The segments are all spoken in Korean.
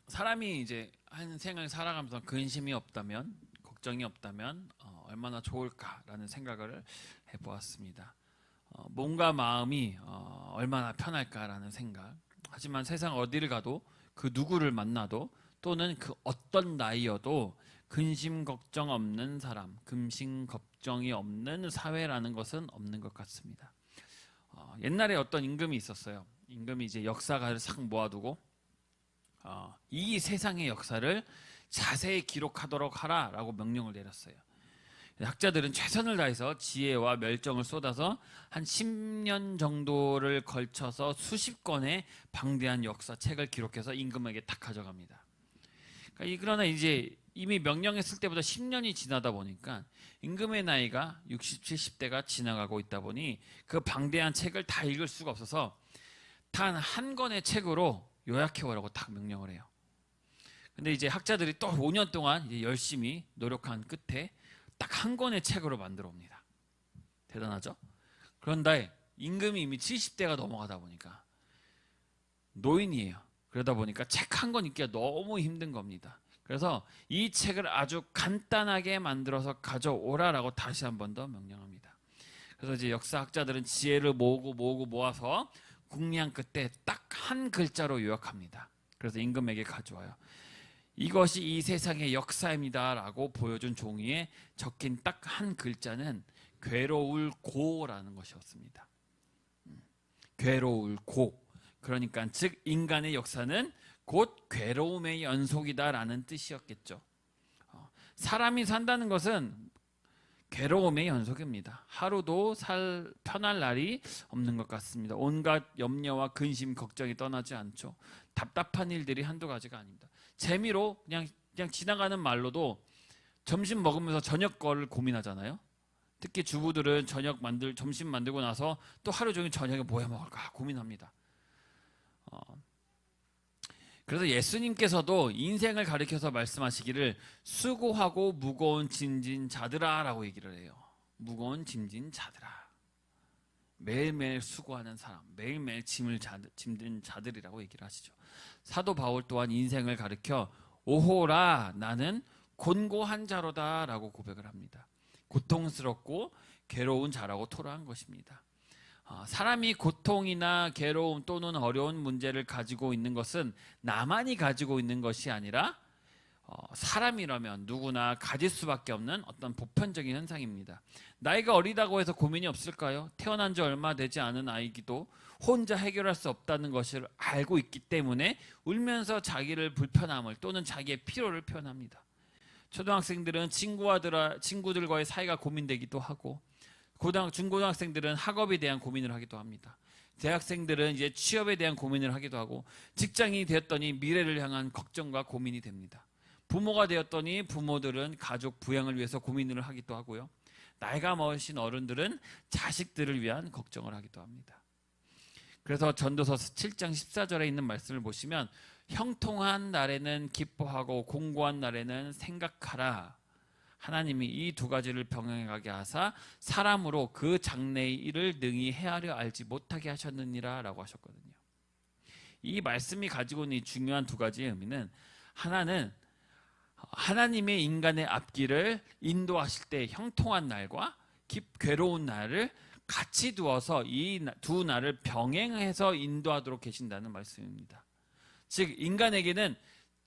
사람이 이제 한 생을 살아가면서 근심이 없다면, 걱정이 없다면 얼마나 좋을까라는 생각을 해보았습니다. 몸과 마음이 얼마나 편할까라는 생각. 하지만 세상 어디를 가도 그 누구를 만나도 또는 그 어떤 나이여도 근심 걱정 없는 사람, 근심 걱정이 없는 사회라는 것은 없는 것 같습니다. 옛날에 어떤 임금이 있었어요. 임금이 이제 역사가를 싹 모아두고 이 세상의 역사를 자세히 기록하도록 하라라고 명령을 내렸어요. 학자들은 최선을 다해서 지혜와 멸정을 쏟아서 한 10년 정도를 걸쳐서 수십 권의 방대한 역사책을 기록해서 임금에게 딱 가져갑니다. 그러나 이제 이미 명령했을 때보다 10년이 지나다 보니까 임금의 나이가 60, 70대가 지나가고 있다 보니 그 방대한 책을 다 읽을 수가 없어서 단 한 권의 책으로 요약해 오라고 딱 명령을 해요. 근데 이제 학자들이 또 5년 동안 이제 열심히 노력한 끝에 딱 한 권의 책으로 만들어 옵니다. 대단하죠? 그런데 임금이 이미 70대가 넘어가다 보니까 노인이에요. 그러다 보니까 책 한 권 읽기가 너무 힘든 겁니다. 그래서 이 책을 아주 간단하게 만들어서 가져오라라고 다시 한 번 더 명령합니다. 그래서 이제 역사학자들은 지혜를 모으고 모아서 궁리한 끝에 딱 한 글자로 요약합니다. 그래서 임금에게 가져와요. 이것이 이 세상의 역사입니다라고 보여준 종이에 적힌 딱 한 글자는 괴로울 고라는 것이었습니다. 괴로울 고. 그러니까 즉 인간의 역사는 곧 괴로움의 연속이다라는 뜻이었겠죠. 사람이 산다는 것은 괴로움의 연속입니다. 하루도 편할 날이 없는 것 같습니다. 온갖 염려와 근심, 걱정이 떠나지 않죠. 답답한 일들이 한두 가지가 아닙니다. 재미로 그냥 지나가는 말로도 점심 먹으면서 저녁 거를 고민하잖아요. 특히 주부들은 점심 만들고 나서 또 하루 종일 저녁에 뭐 해 먹을까 고민합니다. 그래서 예수님께서도 인생을 가리켜서 말씀하시기를 수고하고 무거운 짐진 자들아 라고 얘기를 해요. 무거운 짐진 자들아. 매일매일 수고하는 사람, 매일매일 짐진 자들이라고 얘기를 하시죠. 사도 바울 또한 인생을 가리켜 오호라 나는 곤고한 자로다 라고 고백을 합니다. 고통스럽고 괴로운 자라고 토로한 것입니다. 사람이 고통이나 괴로움 또는 어려운 문제를 가지고 있는 것은 나만이 가지고 있는 것이 아니라 사람이라면 누구나 가질 수밖에 없는 어떤 보편적인 현상입니다. 나이가 어리다고 해서 고민이 없을까요? 태어난 지 얼마 되지 않은 아이기도 혼자 해결할 수 없다는 것을 알고 있기 때문에 울면서 자기를 불편함을 또는 자기의 피로를 표현합니다. 초등학생들은 친구들과의 사이가 고민되기도 하고 중고등학생들은 학업에 대한 고민을 하기도 합니다. 대학생들은 이제 취업에 대한 고민을 하기도 하고 직장인이 되었더니 미래를 향한 걱정과 고민이 됩니다. 부모가 되었더니 부모들은 가족 부양을 위해서 고민을 하기도 하고요. 나이가 먹으신 어른들은 자식들을 위한 걱정을 하기도 합니다. 그래서 전도서 7장 14절에 있는 말씀을 보시면 형통한 날에는 기뻐하고 공고한 날에는 생각하라. 하나님이 이 두 가지를 병행해 가게 하사 사람으로 그 장래의 일을 능히 헤아려 알지 못하게 하셨느니라 라고 하셨거든요. 이 말씀이 가지고 있는 이 중요한 두 가지의 의미는 하나는 하나님의 인간의 앞길을 인도하실 때 형통한 날과 괴로운 날을 같이 두어서 이 두 날을 병행해서 인도하도록 계신다는 말씀입니다. 즉 인간에게는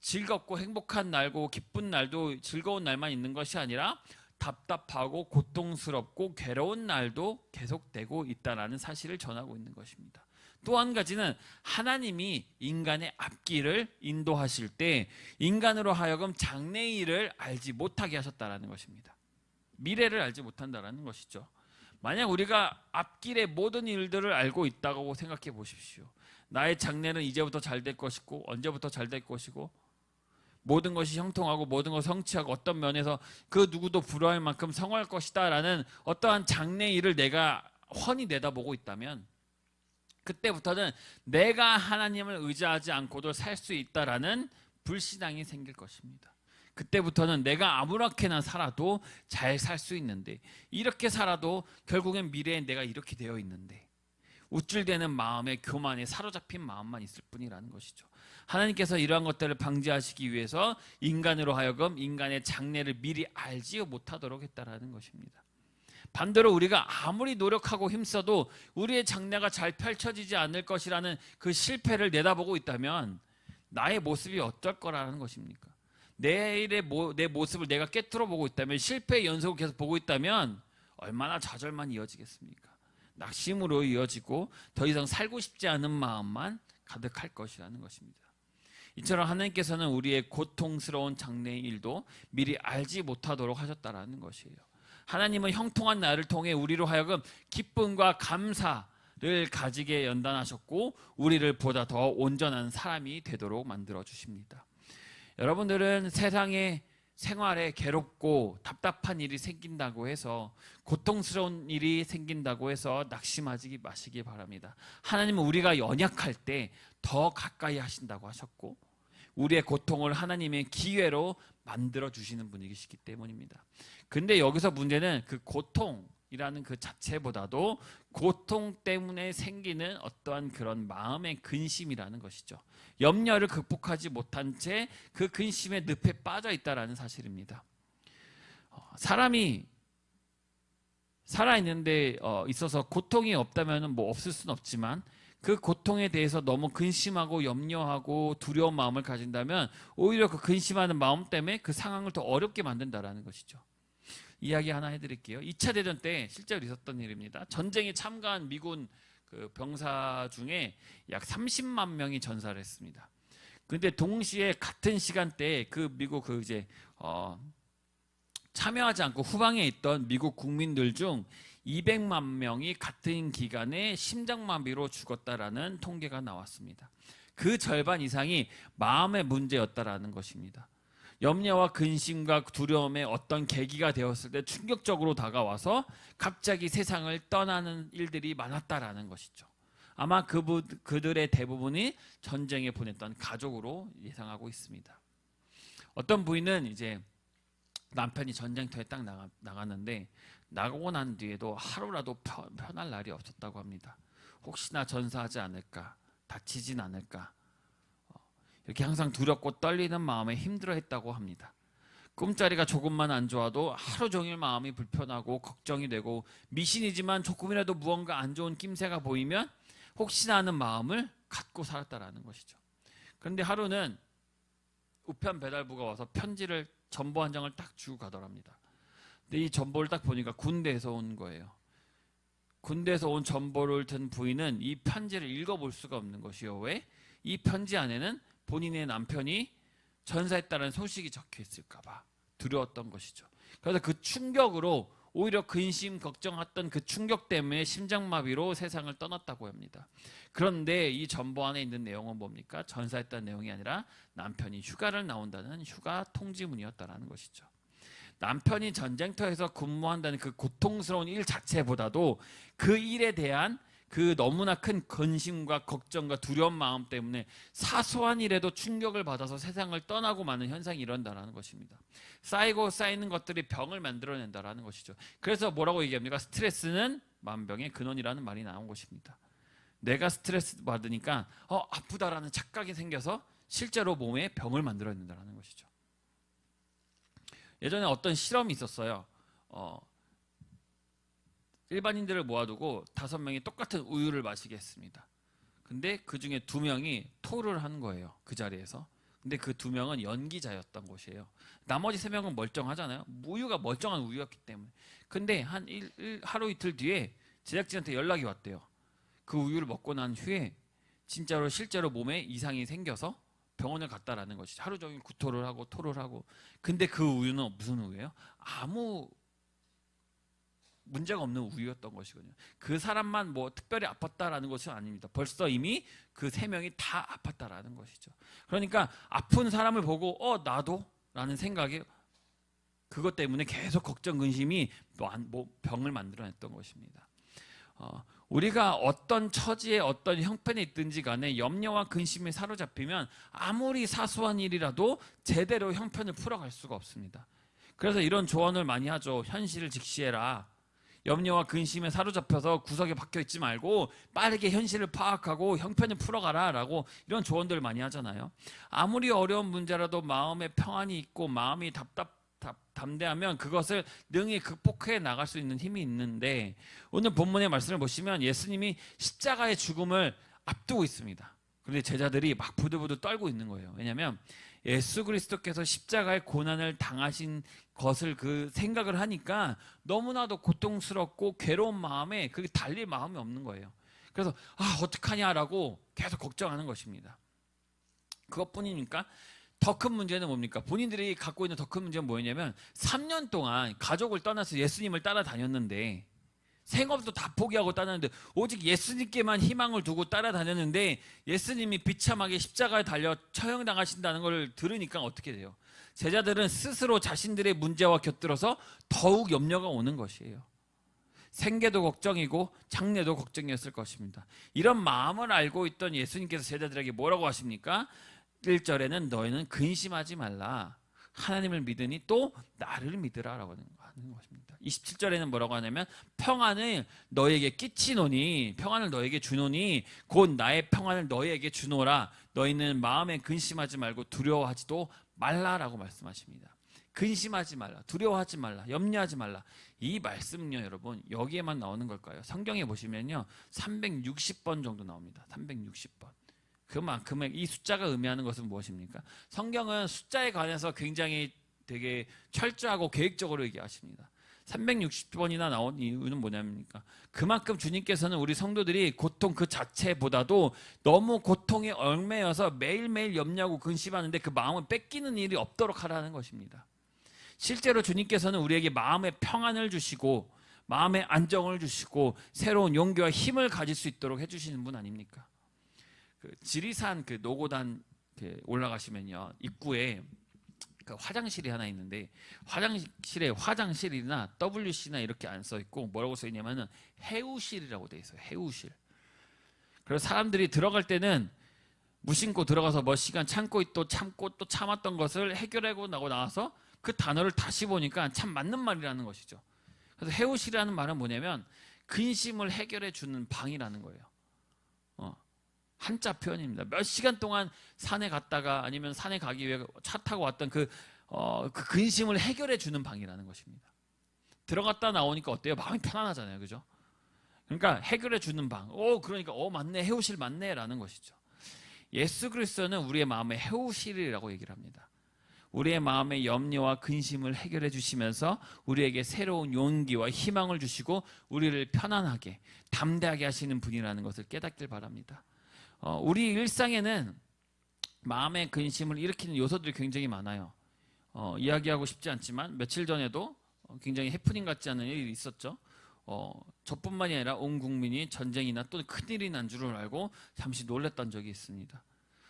즐겁고 행복한 날고 기쁜 날도 즐거운 날만 있는 것이 아니라 답답하고 고통스럽고 괴로운 날도 계속되고 있다는 사실을 전하고 있는 것입니다. 또 한 가지는 하나님이 인간의 앞길을 인도하실 때 인간으로 하여금 장래의 일을 알지 못하게 하셨다는 것입니다. 미래를 알지 못한다는 것이죠. 만약 우리가 앞길의 모든 일들을 알고 있다고 생각해 보십시오. 나의 장래는 이제부터 잘 될 것이고 언제부터 잘 될 것이고 모든 것이 형통하고 모든 것이 성취하고 어떤 면에서 그 누구도 불허할 만큼 성할 것이다 라는 어떠한 장래의 일을 내가 훤히 내다보고 있다면 그때부터는 내가 하나님을 의지하지 않고도 살 수 있다라는 불신앙이 생길 것입니다. 그때부터는 내가 아무렇게나 살아도 잘 살 수 있는데 이렇게 살아도 결국엔 미래에 내가 이렇게 되어 있는데 우쭐대는 마음에 교만에 사로잡힌 마음만 있을 뿐이라는 것이죠. 하나님께서 이러한 것들을 방지하시기 위해서 인간으로 하여금 인간의 장래를 미리 알지 못하도록 했다라는 것입니다. 반대로 우리가 아무리 노력하고 힘써도 우리의 장래가 잘 펼쳐지지 않을 것이라는 그 실패를 내다보고 있다면 나의 모습이 어떨 거라는 것입니까? 내일의 내 모습을 내가 깨트려 보고 있다면, 실패의 연속을 계속 보고 있다면 얼마나 좌절만 이어지겠습니까? 낙심으로 이어지고 더 이상 살고 싶지 않은 마음만 가득할 것이라는 것입니다. 이처럼 하나님께서는 우리의 고통스러운 장래의 일도 미리 알지 못하도록 하셨다라는 것이에요. 하나님은 형통한 날을 통해 우리로 하여금 기쁨과 감사를 가지게 연단하셨고 우리를 보다 더 온전한 사람이 되도록 만들어 주십니다. 여러분들은 세상의 생활에 괴롭고 답답한 일이 생긴다고 해서, 고통스러운 일이 생긴다고 해서 낙심하지 마시기 바랍니다. 하나님은 우리가 연약할 때 더 가까이 하신다고 하셨고 우리의 고통을 하나님의 기회로 만들어 주시는 분이시기 때문입니다. 근데 여기서 문제는 그 고통이라는 그 자체보다도 고통 때문에 생기는 어떠한 그런 마음의 근심이라는 것이죠. 염려를 극복하지 못한 채 그 근심의 늪에 빠져 있다라는 사실입니다. 사람이 살아있는데 있어서 고통이 없다면 뭐 없을 수는 없지만, 그 고통에 대해서 너무 근심하고 염려하고 두려운 마음을 가진다면 오히려 그 근심하는 마음 때문에 그 상황을 더 어렵게 만든다라는 것이죠. 이야기 하나 해드릴게요. 2차 대전 때 실제로 있었던 일입니다. 전쟁에 참가한 미군 그 병사 중에 약 30만 명이 전사를 했습니다. 근데 동시에 같은 시간대에 그 미국 참여하지 않고 후방에 있던 미국 국민들 중 200만 명이 같은 기간에 심장마비로 죽었다라는 통계가 나왔습니다. 그 절반 이상이 마음의 문제였다라는 것입니다. 염려와 근심과 두려움의 어떤 계기가 되었을 때 충격적으로 다가와서 갑자기 세상을 떠나는 일들이 많았다라는 것이죠. 아마 그들의 대부분이 전쟁에 보냈던 가족으로 예상하고 있습니다. 어떤 부인은 이제 남편이 전쟁터에 딱 나갔는데 나가고 난 뒤에도 하루라도 편할 날이 없었다고 합니다. 혹시나 전사하지 않을까, 다치진 않을까, 이렇게 항상 두렵고 떨리는 마음에 힘들어했다고 합니다. 꿈자리가 조금만 안 좋아도 하루 종일 마음이 불편하고 걱정이 되고, 미신이지만 조금이라도 무언가 안 좋은 낌새가 보이면 혹시나 하는 마음을 갖고 살았다라는 것이죠. 그런데 하루는 우편 배달부가 와서 편지를, 전보 한 장을 딱 주고 가더랍니다. 근데 이 전보를 딱 보니까 군대에서 온 거예요. 군대에서 온 전보를 든 부인은 이 편지를 읽어볼 수가 없는 것이요. 왜? 이 편지 안에는 본인의 남편이 전사했다는 소식이 적혀 있을까 봐 두려웠던 것이죠. 그래서 그 충격으로 오히려 근심, 걱정했던 그 충격 때문에 심장마비로 세상을 떠났다고 합니다. 그런데 이 전보 안에 있는 내용은 뭡니까? 전사했다는 내용이 아니라 남편이 휴가를 나온다는 휴가 통지문이었다라는 것이죠. 남편이 전쟁터에서 근무한다는 그 고통스러운 일 자체보다도 그 일에 대한 그 너무나 큰 근심과 걱정과 두려운 마음 때문에 사소한 일에도 충격을 받아서 세상을 떠나고 마는 현상이 일어난다는 것입니다. 쌓이고 쌓이는 것들이 병을 만들어낸다는 것이죠. 그래서 뭐라고 얘기합니까? 스트레스는 만병의 근원이라는 말이 나온 것입니다. 내가 스트레스 받으니까 아프다라는 착각이 생겨서 실제로 몸에 병을 만들어낸다는 것이죠. 예전에 어떤 실험이 있었어요. 일반인들을 모아두고 5명이 똑같은 우유를 마시게 했습니다. 근데 그 중에 2명이 토를 한 거예요. 그 자리에서. 근데 그 2명은 연기자였던 것이에요. 나머지 3명은 멀쩡하잖아요. 우유가 멀쩡한 우유였기 때문에. 근데 하루 이틀 뒤에 제작진한테 연락이 왔대요. 그 우유를 먹고 난 후에 진짜로 실제로 몸에 이상이 생겨서 병원을 갔다라는 것이죠. 하루 종일 구토를 하고 토를 하고. 근데 그 우유는 무슨 우유예요? 아무 문제가 없는 우유였던 것이거든요. 그 사람만 뭐 특별히 아팠다라는 것은 아닙니다. 벌써 이미 그 3명이 다 아팠다라는 것이죠. 그러니까 아픈 사람을 보고 나도? 라는 생각이, 그것 때문에 계속 걱정, 근심이 병을 만들어냈던 것입니다. 우리가 어떤 처지에 어떤 형편에 있든지 간에 염려와 근심에 사로잡히면 아무리 사소한 일이라도 제대로 형편을 풀어갈 수가 없습니다. 그래서 이런 조언을 많이 하죠. 현실을 직시해라. 염려와 근심에 사로잡혀서 구석에 박혀 있지 말고 빠르게 현실을 파악하고 형편을 풀어가라라고 이런 조언들을 많이 하잖아요. 아무리 어려운 문제라도 마음에 평안이 있고 마음이 담대하면 그것을 능히 극복해 나갈 수 있는 힘이 있는데, 오늘 본문의 말씀을 보시면 예수님이 십자가의 죽음을 앞두고 있습니다. 그런데 제자들이 막 부들부들 떨고 있는 거예요. 왜냐하면 예수 그리스도께서 십자가의 고난을 당하신 것을 그 생각을 하니까 너무나도 고통스럽고 괴로운 마음에 그게 달릴 마음이 없는 거예요. 그래서 어떡하냐라고 계속 걱정하는 것입니다. 그것뿐이니까 더 큰 문제는 뭡니까? 본인들이 갖고 있는 더 큰 문제는 뭐였냐면 3년 동안 가족을 떠나서 예수님을 따라다녔는데, 생업도 다 포기하고 따랐는데 오직 예수님께만 희망을 두고 따라다녔는데, 예수님이 비참하게 십자가에 달려 처형당하신다는 걸 들으니까 어떻게 돼요? 제자들은 스스로 자신들의 문제와 곁들여서 더욱 염려가 오는 것이에요. 생계도 걱정이고 장래도 걱정이었을 것입니다. 이런 마음을 알고 있던 예수님께서 제자들에게 뭐라고 하십니까? 1절에는 너희는 근심하지 말라. 하나님을 믿으니 또 나를 믿으라라고 하는 것입니다. 27절에는 뭐라고 하냐면 평안을 너에게 끼치노니, 평안을 너에게 주노니 곧 나의 평안을 너에게 주노라. 너희는 마음에 근심하지 말고 두려워하지도 말라라고 말씀하십니다. 근심하지 말라, 두려워하지 말라, 염려하지 말라. 이 말씀은요, 여러분, 여기에만 나오는 걸까요? 성경에 보시면요 360번 정도 나옵니다. 360번. 그만큼의 이 숫자가 의미하는 것은 무엇입니까? 성경은 숫자에 관해서 굉장히 되게 철저하고 계획적으로 얘기하십니다. 360번이나 나온 이유는 뭐냐입니까? 그만큼 주님께서는 우리 성도들이 고통 그 자체보다도 너무 고통에 얽매여서 매일매일 염려하고 근심하는데 그 마음을 뺏기는 일이 없도록 하라는 것입니다. 실제로 주님께서는 우리에게 마음의 평안을 주시고 마음의 안정을 주시고 새로운 용기와 힘을 가질 수 있도록 해주시는 분 아닙니까? 지리산 노고단 올라가시면요 입구에 화장실이 하나 있는데, 화장실에 화장실이나 WC나 이렇게 안 써 있고 뭐라고 써 있냐면은 해우실이라고 돼 있어요. 해우실. 그래서 사람들이 들어갈 때는 무심코 들어가서 몇 시간 참고 또 참았던 것을 해결하고 나와서 그 단어를 다시 보니까 참 맞는 말이라는 것이죠. 그래서 해우실이라는 말은 뭐냐면 근심을 해결해 주는 방이라는 거예요. 한자 표현입니다. 몇 시간 동안 산에 갔다가 아니면 산에 가기 위해 차 타고 왔던 그 근심을 해결해 주는 방이라는 것입니다. 들어갔다 나오니까 어때요? 마음이 편안하잖아요. 그죠? 그러니까 해결해 주는 방. 그러니까 맞네. 해우실 맞네라는 것이죠. 예수 그리스도는 우리의 마음의 해우실이라고 얘기를 합니다. 우리의 마음의 염려와 근심을 해결해 주시면서 우리에게 새로운 용기와 희망을 주시고 우리를 편안하게 담대하게 하시는 분이라는 것을 깨닫길 바랍니다. 우리 일상에는 마음의 근심을 일으키는 요소들이 굉장히 많아요. 이야기하고 싶지 않지만 며칠 전에도 굉장히 해프닝 같지 않은 일이 있었죠. 저뿐만이 아니라 온 국민이 전쟁이나 또 큰일이 난 줄을 알고 잠시 놀랐던 적이 있습니다.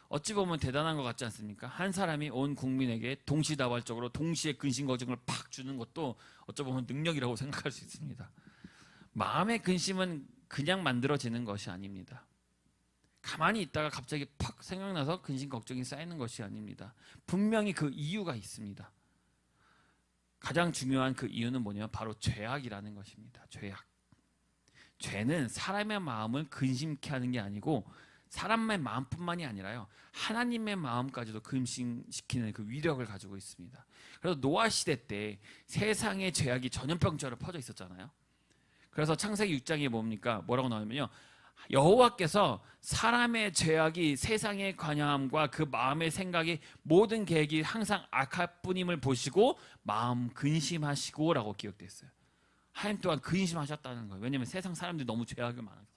어찌 보면 대단한 것 같지 않습니까? 한 사람이 온 국민에게 동시다발적으로 동시에 근심거정을 팍 주는 것도 어찌 보면 능력이라고 생각할 수 있습니다. 마음의 근심은 그냥 만들어지는 것이 아닙니다. 가만히 있다가 갑자기 팍 생각나서 근심 걱정이 쌓이는 것이 아닙니다. 분명히 그 이유가 있습니다. 가장 중요한 그 이유는 뭐냐면 바로 죄악이라는 것입니다. 죄악. 죄는 사람의 마음을 근심케 하는 게 아니고 사람의 마음뿐만이 아니라요, 하나님의 마음까지도 근심시키는 그 위력을 가지고 있습니다. 그래서 노아 시대 때 세상의 죄악이 전염병처럼 퍼져 있었잖아요. 그래서 창세기 6장에 뭐라고 나오냐면요, 여호와께서 사람의 죄악이 세상의 관여함과 그 마음의 생각이 모든 계획이 항상 악할 뿐임을 보시고 마음 근심하시고 라고 기록되어 있어요. 하나님 또한 근심하셨다는 거예요. 왜냐하면 세상 사람들이 너무 죄악이 많아서.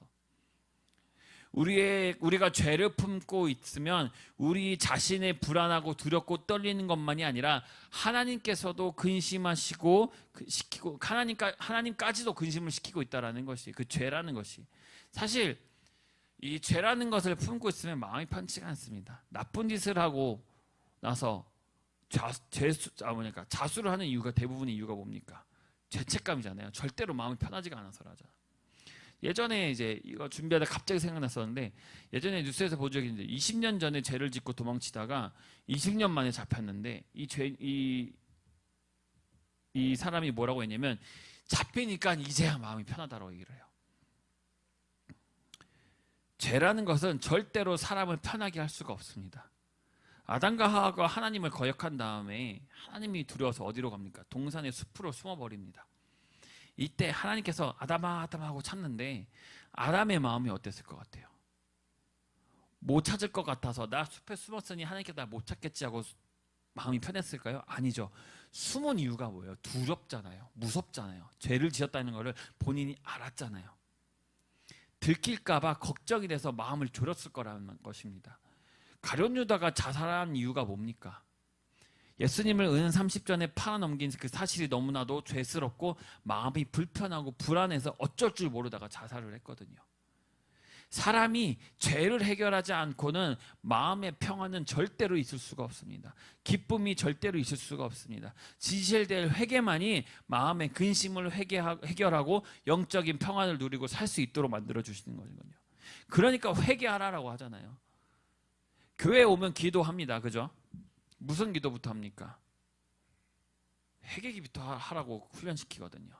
우리가 죄를 품고 있으면 우리 자신의 불안하고 두렵고 떨리는 것만이 아니라 하나님께서도 근심하시고 시키고 하나님까지도 근심을 시키고 있다라는 것이 그 죄라는 것이. 사실 이 죄라는 것을 품고 있으면 마음이 편치가 않습니다. 나쁜 짓을 하고 나서 자수를 하는 이유가 대부분의 이유가 뭡니까? 죄책감이잖아요. 절대로 마음이 편하지가 않아서라죠. 예전에 이제 이거 준비하다 갑자기 생각났었는데, 예전에 뉴스에서 본 적이 있는데 20년 전에 죄를 짓고 도망치다가 20년 만에 잡혔는데 이 사람이 뭐라고 했냐면 잡히니까 이제야 마음이 편하다고 얘기를 해요. 죄라는 것은 절대로 사람을 편하게 할 수가 없습니다. 아담과 하와가 하나님을 거역한 다음에 하나님이 두려워서 어디로 갑니까? 동산의 숲으로 숨어버립니다. 이때 하나님께서 아담아 아담아 하고 찾는데 아담의 마음이 어땠을 것 같아요? 못 찾을 것 같아서 나 숲에 숨었으니 하나님께서 나 못 찾겠지 하고 마음이 편했을까요? 아니죠. 숨은 이유가 뭐예요? 두렵잖아요. 무섭잖아요. 죄를 지었다는 것을 본인이 알았잖아요. 들킬까봐 걱정이 돼서 마음을 졸였을 거라는 것입니다. 가룟 유다가 자살한 이유가 뭡니까? 예수님을 은 30전에 팔아넘긴 그 사실이 너무나도 죄스럽고 마음이 불편하고 불안해서 어쩔 줄 모르다가 자살을 했거든요. 사람이 죄를 해결하지 않고는 마음의 평안은 절대로 있을 수가 없습니다. 기쁨이 절대로 있을 수가 없습니다. 진실될 회개만이 마음의 근심을 해결하고 영적인 평안을 누리고 살 수 있도록 만들어주시는 거거든요. 그러니까 회개하라라고 하잖아요. 교회에 오면 기도합니다. 그죠? 무슨 기도부터 합니까? 회개 기부터 하라고 훈련시키거든요.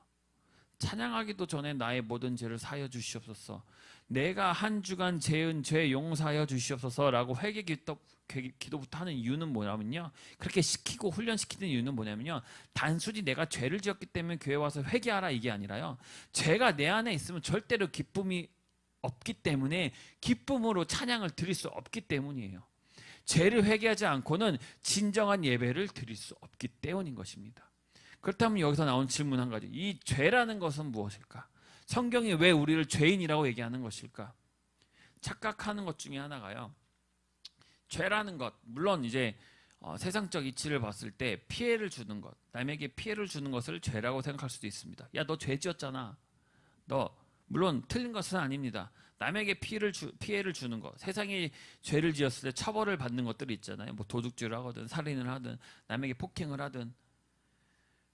찬양하기도 전에 나의 모든 죄를 사하여 주시옵소서, 내가 한 주간 죄은 죄 용서하여 주시옵소서라고 회개 기도부터 하는 이유는 뭐냐면요, 그렇게 시키고 훈련시키는 이유는 뭐냐면요, 단순히 내가 죄를 지었기 때문에 교회 와서 회개하라 이게 아니라요, 죄가 내 안에 있으면 절대로 기쁨이 없기 때문에 기쁨으로 찬양을 드릴 수 없기 때문이에요. 죄를 회개하지 않고는 진정한 예배를 드릴 수 없기 때문인 것입니다. 그렇다면 여기서 나온 질문 한 가지, 이 죄라는 것은 무엇일까? 성경이 왜 우리를 죄인이라고 얘기하는 것일까? 착각하는 것 중에 하나가요, 죄라는 것, 물론 이제 세상적 이치를 봤을 때 피해를 주는 것, 남에게 피해를 주는 것을 죄라고 생각할 수도 있습니다. 야, 너 죄 지었잖아. 너 물론 틀린 것은 아닙니다. 남에게 피해를 주는 것, 세상이 죄를 지었을 때 처벌을 받는 것들이 있잖아요. 뭐 도둑질을 하거든, 살인을 하든, 남에게 폭행을 하든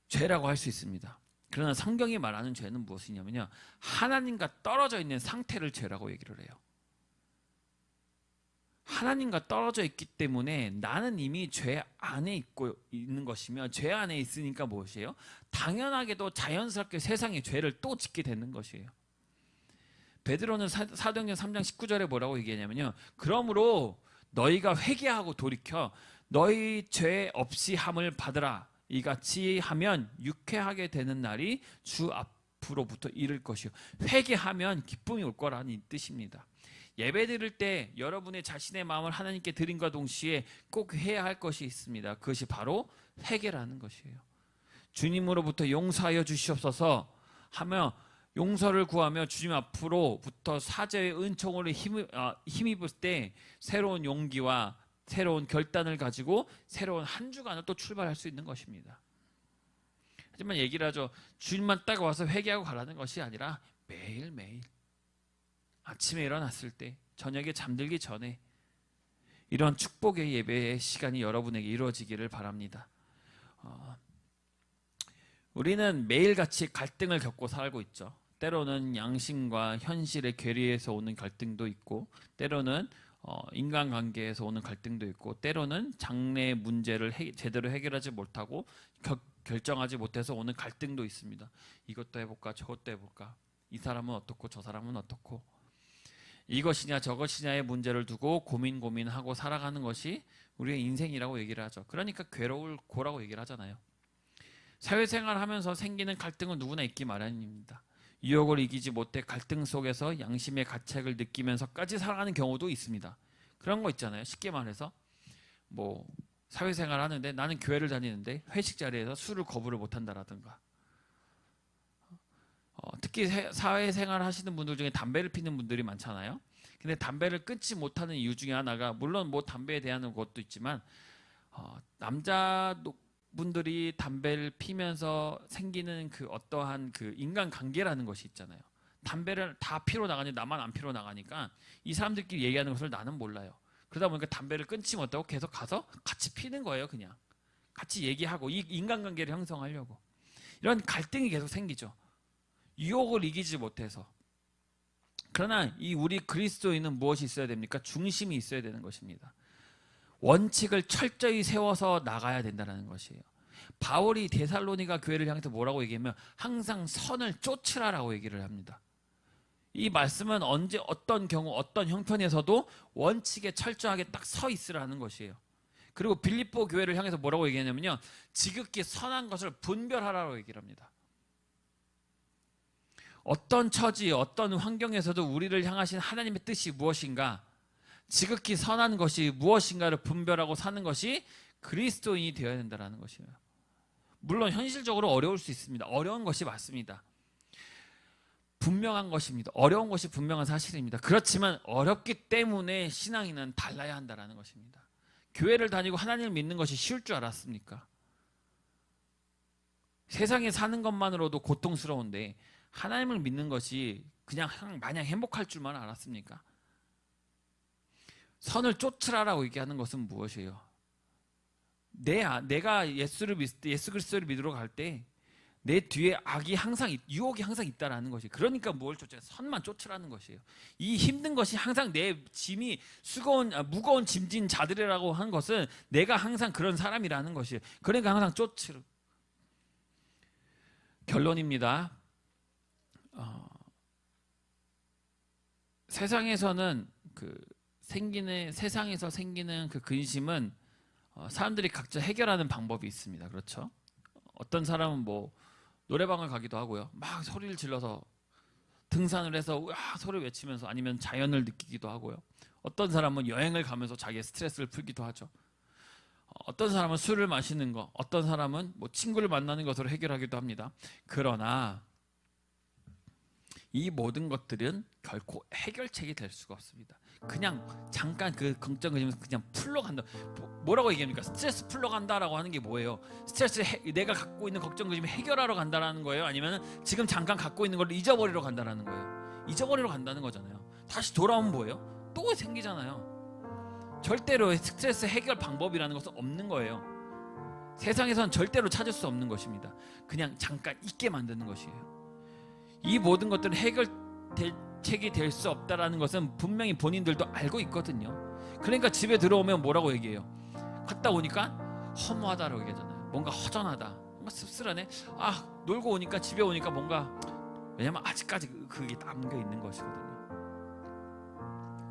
죄라고 할 수 있습니다. 그러나 성경이 말하는 죄는 무엇이냐면요, 하나님과 떨어져 있는 상태를 죄라고 얘기를 해요. 하나님과 떨어져 있기 때문에 나는 이미 죄 안에 있는 것이며, 죄 안에 있으니까 무엇이에요? 당연하게도 자연스럽게 세상에 죄를 또 짓게 되는 것이에요. 베드로는 사도행전 3장 19절에 뭐라고 얘기하냐면요, 그러므로 너희가 회개하고 돌이켜 너희 죄 없이 함을 받으라, 이같이 하면 유쾌하게 되는 날이 주 앞으로부터 이를 것이요. 회개하면 기쁨이 올 거라는 뜻입니다. 예배 드릴 때 여러분의 자신의 마음을 하나님께 드림과 동시에 꼭 해야 할 것이 있습니다. 그것이 바로 회개라는 것이에요. 주님으로부터 용서하여 주시옵소서 하며 용서를 구하며 주님 앞으로부터 사죄의 은총으로 힘입을 때 새로운 용기와 새로운 결단을 가지고 새로운 한 주간을 또 출발할 수 있는 것입니다. 하지만 얘기를 하죠. 주님만 딱 와서 회개하고 가라는 것이 아니라 매일매일 아침에 일어났을 때, 저녁에 잠들기 전에 이런 축복의 예배의 시간이 여러분에게 이루어지기를 바랍니다. 우리는 매일같이 갈등을 겪고 살고 있죠. 때로는 양심과 현실의 괴리에서 오는 갈등도 있고, 때로는 인간관계에서 오는 갈등도 있고, 때로는 장래의 문제를 제대로 해결하지 못하고 결정하지 못해서 오는 갈등도 있습니다. 이것도 해볼까 저것도 해볼까, 이 사람은 어떻고 저 사람은 어떻고, 이것이냐 저것이냐의 문제를 두고 고민하고 살아가는 것이 우리의 인생이라고 얘기를 하죠. 그러니까 괴로울 고라고 얘기를 하잖아요. 사회생활 하면서 생기는 갈등은 누구나 있기 마련입니다. 유혹을 이기지 못해 갈등 속에서 양심의 가책을 느끼면서까지 살아가는 경우도 있습니다. 그런 거 있잖아요. 쉽게 말해서 뭐 사회생활 하는데 나는 교회를 다니는데 회식 자리에서 술을 거부를 못한다라든가, 특히 사회생활 하시는 분들 중에 담배를 피는 분들이 많잖아요. 근데 담배를 끊지 못하는 이유 중에 하나가, 물론 뭐 담배에 대한 것도 있지만 남자분들이 담배를 피면서 생기는 그 어떠한 그 인간관계라는 것이 있잖아요. 담배를 다 피러 나가니 나만 안 피러 나가니까 이 사람들끼리 얘기하는 것을 나는 몰라요. 그러다 보니까 담배를 끊지 못하고 계속 가서 같이 피는 거예요. 그냥 같이 얘기하고 이 인간관계를 형성하려고. 이런 갈등이 계속 생기죠. 유혹을 이기지 못해서. 그러나 이 우리 그리스도인은 무엇이 있어야 됩니까? 중심이 있어야 되는 것입니다. 원칙을 철저히 세워서 나가야 된다는 것이에요. 바울이 데살로니가 교회를 향해서 뭐라고 얘기하면 항상 선을 쫓으라라고 얘기를 합니다. 이 말씀은 언제 어떤 경우 어떤 형편에서도 원칙에 철저하게 딱 서 있으라는 것이에요. 그리고 빌립보 교회를 향해서 뭐라고 얘기하냐면요, 지극히 선한 것을 분별하라고 얘기를 합니다. 어떤 처지, 어떤 환경에서도 우리를 향하신 하나님의 뜻이 무엇인가, 지극히 선한 것이 무엇인가를 분별하고 사는 것이 그리스도인이 되어야 된다는 것이에요. 물론 현실적으로 어려울 수 있습니다. 어려운 것이 맞습니다. 분명한 것입니다. 어려운 것이 분명한 사실입니다. 그렇지만 어렵기 때문에 신앙인은 달라야 한다는 것입니다. 교회를 다니고 하나님을 믿는 것이 쉬울 줄 알았습니까? 세상에 사는 것만으로도 고통스러운데 하나님을 믿는 것이 그냥 마냥 행복할 줄만 알았습니까? 선을 쫓으라라고 얘기하는 것은 무엇이에요? 내가 예수 그리스도를 믿으러 갈 때 내 뒤에 악이 항상, 유혹이 항상 있다라는 것이. 그러니까 뭘 쫓아요? 선만 쫓으라는 것이에요. 이 힘든 것이 항상 내 짐이 무거운 짐진 자들이라고 한 것은 내가 항상 그런 사람이라는 것이에요. 그러니까 항상 쫓으라. 결론입니다. 세상에서 생기는 그 근심은 사람들이 각자 해결하는 방법이 있습니다. 그렇죠? 어떤 사람은 노래방을 가기도 하고요. 막 소리를 질러서 등산을 해서 우와 소리를 외치면서, 아니면 자연을 느끼기도 하고요. 어떤 사람은 여행을 가면서 자기의 스트레스를 풀기도 하죠. 어떤 사람은 술을 마시는 것, 어떤 사람은 친구를 만나는 것으로 해결하기도 합니다. 그러나 이 모든 것들은 결코 해결책이 될 수가 없습니다. 그냥 잠깐 그 걱정 그리면서 그냥 풀러간다. 뭐라고 얘기합니까? 스트레스 풀러간다라고 하는 게 뭐예요? 내가 갖고 있는 걱정 그리면 해결하러 간다라는 거예요? 아니면 지금 잠깐 갖고 있는 걸 잊어버리러 간다라는 거예요? 잊어버리러 간다는 거잖아요. 다시 돌아오면 뭐예요? 또 생기잖아요. 절대로 스트레스 해결 방법이라는 것은 없는 거예요. 세상에서는 절대로 찾을 수 없는 것입니다. 그냥 잠깐 잊게 만드는 것이에요. 이 모든 것들은 해결책이 될 수 없다라는 것은 분명히 본인들도 알고 있거든요. 그러니까 집에 들어오면 뭐라고 얘기해요? 갔다 오니까 허무하다라고 얘기하잖아요. 뭔가 허전하다, 뭔가 씁쓸하네. 놀고 오니까, 집에 오니까 뭔가, 왜냐면 아직까지 그게 남겨 있는 것이거든요.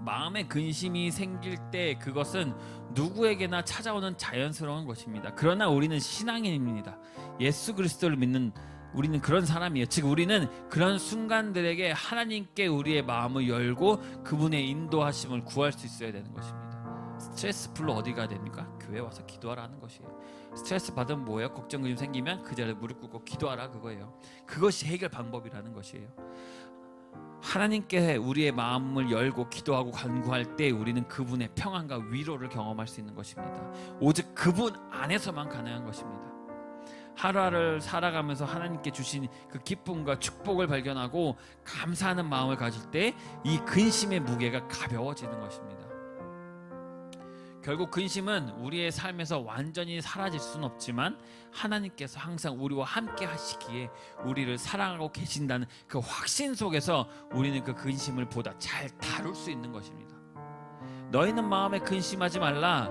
마음에 근심이 생길 때 그것은 누구에게나 찾아오는 자연스러운 것입니다. 그러나 우리는 신앙인입니다. 예수 그리스도를 믿는 우리는 그런 사람이에요. 즉 우리는 그런 순간들에게 하나님께 우리의 마음을 열고 그분의 인도하심을 구할 수 있어야 되는 것입니다. 스트레스 풀러 어디 가야 됩니까? 교회 와서 기도하라는 것이에요. 스트레스 받으면 뭐예요? 걱정 좀 생기면 그 자리에 무릎 꿇고 기도하라, 그거예요. 그것이 해결 방법이라는 것이에요. 하나님께 우리의 마음을 열고 기도하고 간구할 때 우리는 그분의 평안과 위로를 경험할 수 있는 것입니다. 오직 그분 안에서만 가능한 것입니다. 하루하루를 살아가면서 하나님께 주신 그 기쁨과 축복을 발견하고 감사하는 마음을 가질 때 이 근심의 무게가 가벼워지는 것입니다. 결국 근심은 우리의 삶에서 완전히 사라질 수는 없지만 하나님께서 항상 우리와 함께 하시기에 우리를 사랑하고 계신다는 그 확신 속에서 우리는 그 근심을 보다 잘 다룰 수 있는 것입니다. 너희는 마음에 근심하지 말라.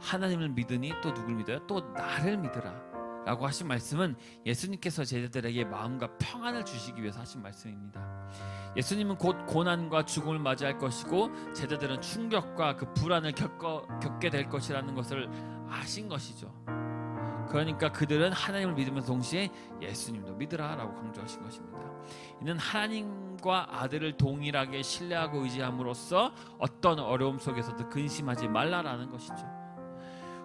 하나님을 믿으니 또 누굴 믿어요? 또 나를 믿으라 라고 하신 말씀은 예수님께서 제자들에게 마음과 평안을 주시기 위해서 하신 말씀입니다. 예수님은 곧 고난과 죽음을 맞이할 것이고 제자들은 충격과 그 불안을 겪게 될 것이라는 것을 아신 것이죠. 그러니까 그들은 하나님을 믿으면서 동시에 예수님도 믿으라 라고 강조하신 것입니다. 이는 하나님과 아들을 동일하게 신뢰하고 의지함으로써 어떤 어려움 속에서도 근심하지 말라라는 것이죠.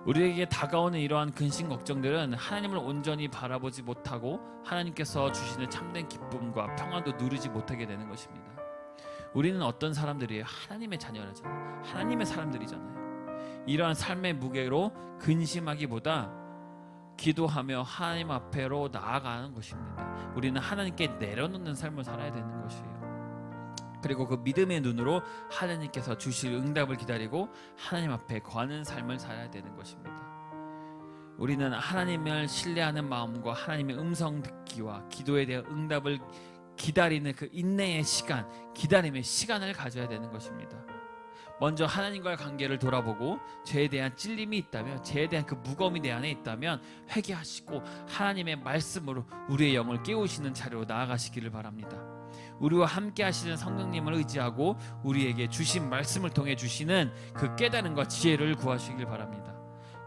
우리에게 다가오는 이러한 근심 걱정들은 하나님을 온전히 바라보지 못하고 하나님께서 주시는 참된 기쁨과 평안도 누리지 못하게 되는 것입니다. 우리는 어떤 사람들이에요? 하나님의 자녀잖아요. 하나님의 사람들이잖아요. 이러한 삶의 무게로 근심하기보다 기도하며 하나님 앞에로 나아가는 것입니다. 우리는 하나님께 내려놓는 삶을 살아야 되는 것이에요. 그리고 그 믿음의 눈으로 하나님께서 주실 응답을 기다리고 하나님 앞에 거하는 삶을 살아야 되는 것입니다. 우리는 하나님을 신뢰하는 마음과 하나님의 음성 듣기와 기도에 대한 응답을 기다리는 그 인내의 시간, 기다림의 시간을 가져야 되는 것입니다. 먼저 하나님과의 관계를 돌아보고 죄에 대한 찔림이 있다면, 죄에 대한 그 무거움이 내 안에 있다면 회개하시고 하나님의 말씀으로 우리의 영을 깨우시는 자리로 나아가시기를 바랍니다. 우리와 함께 하시는 성령님을 의지하고 우리에게 주신 말씀을 통해 주시는 그 깨달음과 지혜를 구하시길 바랍니다.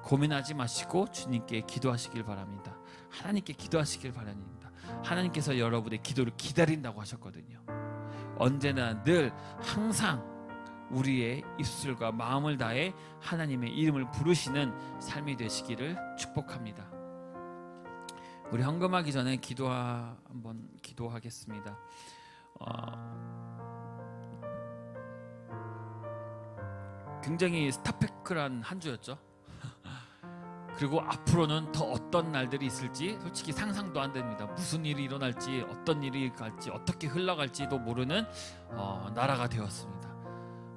고민하지 마시고 주님께 기도하시길 바랍니다. 하나님께 기도하시길 바랍니다. 하나님께서 여러분의 기도를 기다린다고 하셨거든요. 언제나 늘 항상 우리의 입술과 마음을 다해 하나님의 이름을 부르시는 삶이 되시기를 축복합니다. 우리 헌금하기 전에 한번 기도하겠습니다. 굉장히 스타페클한 한 주였죠. 그리고 앞으로는 더 어떤 날들이 있을지 솔직히 상상도 안 됩니다. 무슨 일이 일어날지, 어떤 일이 갈지, 어떻게 흘러갈지도 모르는 나라가 되었습니다.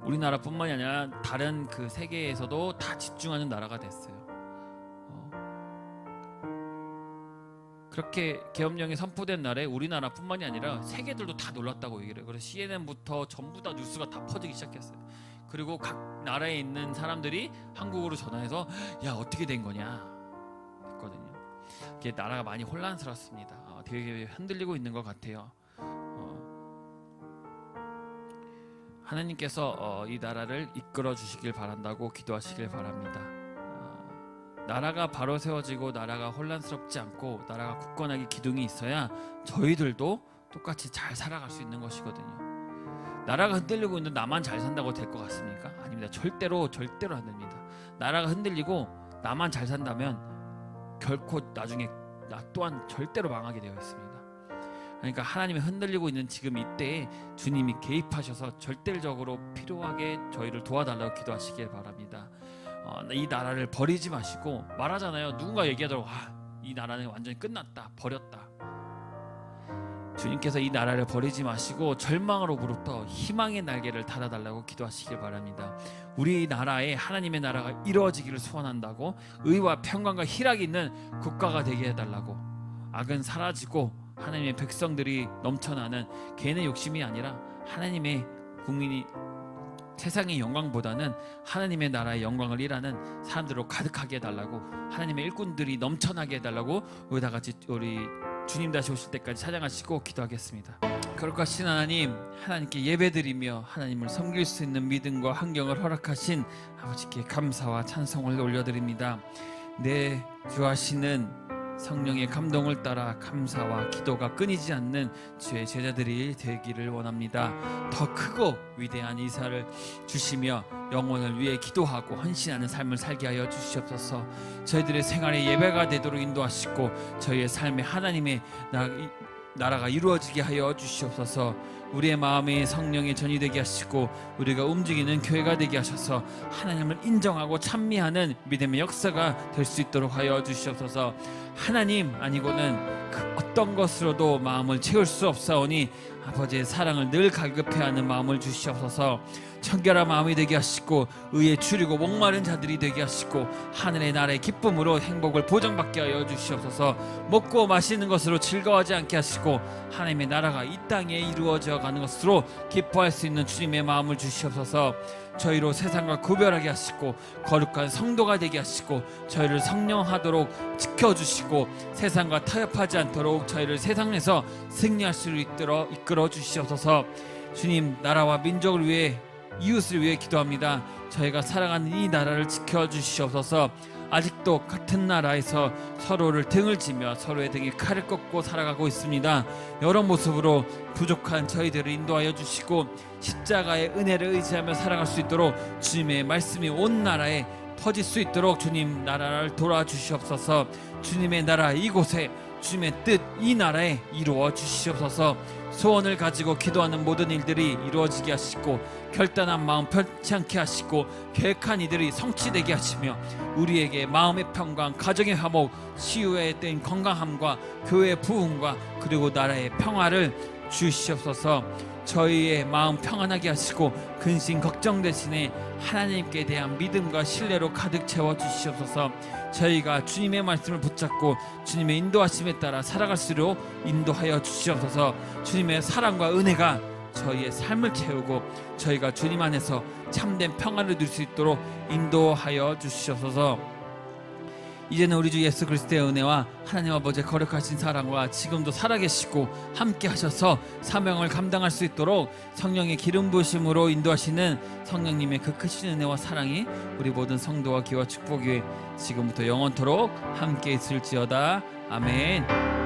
우리나라뿐만이 아니라 다른 그 세계에서도 다 집중하는 나라가 됐어요. 그렇게 계엄령이 선포된 날에 우리나라뿐만이 아니라 세계들도 다 놀랐다고 얘기를 해요. 그래서 CNN부터 전부 다 뉴스가 다 퍼지기 시작했어요. 그리고 각 나라에 있는 사람들이 한국으로 전화해서 야 어떻게 된 거냐 했거든요. 이게 나라가 많이 혼란스럽습니다. 되게 흔들리고 있는 것 같아요. 하나님께서 이 나라를 이끌어 주시길 바란다고 기도하시길 바랍니다. 나라가 바로 세워지고 나라가 혼란스럽지 않고 나라가 굳건하게 기둥이 있어야 저희들도 똑같이 잘 살아갈 수 있는 것이거든요. 나라가 흔들리고 있는 나만 잘 산다고 될 것 같습니까? 아닙니다. 절대로 안 됩니다. 나라가 흔들리고 나만 잘 산다면 결코 나중에 나 또한 절대로 망하게 되어 있습니다. 그러니까 하나님이 흔들리고 있는 지금 이때에 주님이 개입하셔서 절대적으로 필요하게 저희를 도와달라고 기도하시길 바랍니다. 이 나라를 버리지 마시고 말하잖아요. 누군가 얘기하더라고 이 나라는 완전히 끝났다, 버렸다. 주님께서 이 나라를 버리지 마시고 절망으로부터 희망의 날개를 달아달라고 기도하시길 바랍니다. 우리 나라에 하나님의 나라가 이루어지기를 소원한다고 의와 평강과 희락이 있는 국가가 되게 해달라고, 악은 사라지고 하나님의 백성들이 넘쳐나는 개인의 욕심이 아니라 하나님의 국민이 세상의 영광보다는 하나님의 나라의 영광을 일하는 사람들로 가득하게 해달라고, 하나님의 일꾼들이 넘쳐나게 해달라고 우리 다 같이 우리 주님 다시 오실 때까지 찬양하시고 기도하겠습니다. 거룩하신 하나님, 하나님께 예배드리며 하나님을 섬길 수 있는 믿음과 환경을 허락하신 아버지께 감사와 찬송을 올려드립니다. 내 주하시는 성령의 감동을 따라 감사와 기도가 끊이지 않는 주의 제자들이 되기를 원합니다. 더 크고 위대한 이사를 주시며 영혼을 위해 기도하고 헌신하는 삶을 살게 하여 주시옵소서. 저희들의 생활의 예배가 되도록 인도하시고 저희의 삶에 하나님의 나라가 이루어지게 하여 주시옵소서. 우리의 마음에 성령의 전이 되게 하시고 우리가 움직이는 교회가 되게 하셔서 하나님을 인정하고 찬미하는 믿음의 역사가 될 수 있도록 하여 주시옵소서. 하나님 아니고는 그 어떤 것으로도 마음을 채울 수 없사오니 아버지의 사랑을 늘 갈급해하는 마음을 주시옵소서. 청결한 마음이 되게 하시고 의에 추리고 목마른 자들이 되게 하시고 하늘의 나라의 기쁨으로 행복을 보장받게 하여 주시옵소서. 먹고 마시는 것으로 즐거워하지 않게 하시고 하나님의 나라가 이 땅에 이루어져 가는 것으로 기뻐할 수 있는 주님의 마음을 주시옵소서. 저희로 세상과 구별하게 하시고 거룩한 성도가 되게 하시고 저희를 성령하도록 지켜주시고 세상과 타협하지 않도록 저희를 세상에서 승리할 수 있도록 이끌어 주시옵소서. 주님, 나라와 민족을 위해 이웃을 위해 기도합니다. 저희가 살아가는 이 나라를 지켜주시옵소서. 아직도 같은 나라에서 서로를 등을 지며 서로의 등에 칼을 꺾고 살아가고 있습니다. 여러 모습으로 부족한 저희들을 인도하여 주시고 십자가의 은혜를 의지하며 살아갈 수 있도록 주님의 말씀이 온 나라에 퍼질 수 있도록 주님 나라를 도와주시옵소서. 주님의 나라 이곳에 주님의 뜻 이 나라에 이루어 주시옵소서. 소원을 가지고 기도하는 모든 일들이 이루어지게 하시고 결단한 마음 편치 않게 하시고 계획한 이들이 성취되게 하시며 우리에게 마음의 평강, 가정의 화목, 치유에 된 건강함과 교회의 부흥과 그리고 나라의 평화를 주시옵소서. 저희의 마음 평안하게 하시고 근심 걱정 대신에 하나님께 대한 믿음과 신뢰로 가득 채워 주시옵소서. 저희가 주님의 말씀을 붙잡고 주님의 인도하심에 따라 살아갈수록 인도하여 주시옵소서. 주님의 사랑과 은혜가 저희의 삶을 채우고 저희가 주님 안에서 참된 평안을 누릴 수 있도록 인도하여 주시옵소서. 이제는 우리 주 예수 그리스도의 은혜와 하나님 아버지의 거룩하신 사랑과 지금도 살아계시고 함께 하셔서 사명을 감당할 수 있도록 성령의 기름 부으심으로 인도하시는 성령님의 그 크신 은혜와 사랑이 우리 모든 성도와 기와 축복이 지금부터 영원토록 함께 있을지어다. 아멘.